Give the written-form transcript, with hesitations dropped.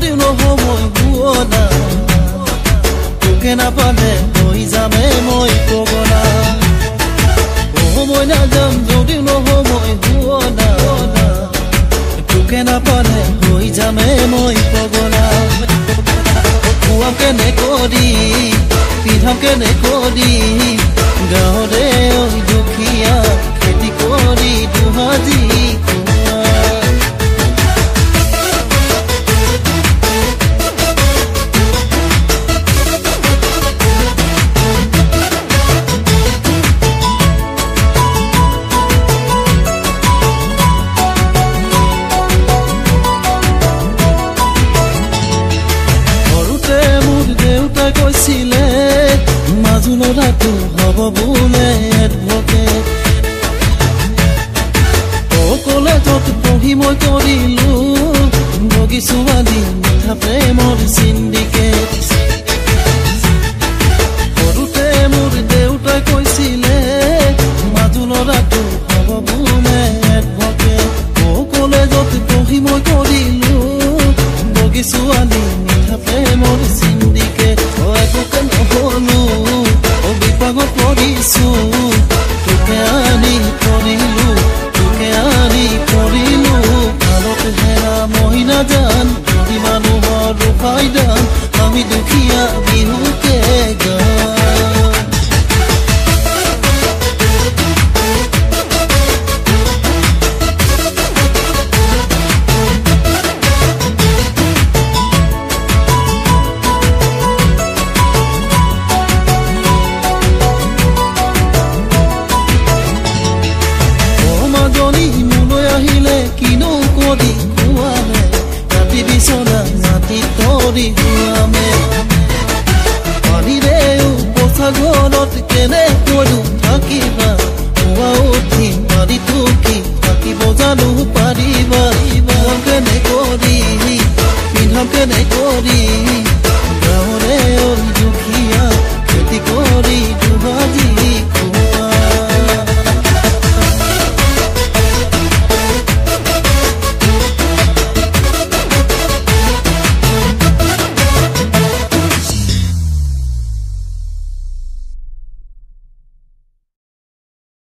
যদিও নহয় শুৱলা তোকে নাপালে হৈ যামে মই পগলা মই নাযাম যদিও নহয় শুৱলা তোকে নাপালে হৈ যামে মই পগলা খুৱাম কেনে কৰি পিন্ধাম কেনে কৰি গাঁৱৰে দুখীয়া খেতি কৰি দুহাজি কৈছিলে মাজুলৰাটো হ'ব বোলে এডভকেট কলেজত পঢ়ি মই কৰিলো বগীছোৱালী মিঠা প্ৰেমৰ চিণ্ডিকেট সৰুতে মোৰ দেউতাই কৈছিলে মাজুলৰাটো হ'ব বোলে এডভকেট কলেজত পঢ়ি মই কৰিলো বগীছোৱালী মিঠা প্ৰেমৰ চিণ্ডিকেট বিপাগত পৰিছো তোকে আনি কৰিলো ভালত হেৰা মহিলা জান ধনী মানুহৰ ফাইদান আমি দুখীয়া বিহুকে গান আহিলে কিনো কৰি খুৱালে ৰাতি বিচনা মাটি তৰি খুৱামে পানীৰে উপচা ঘৰত কেনে কৰো থাকিবা পুৱা উঠি পাৰি টুকি থাকিব জানো পাৰিবা কেনে কৰি পিন্ধাম কেনে কৰি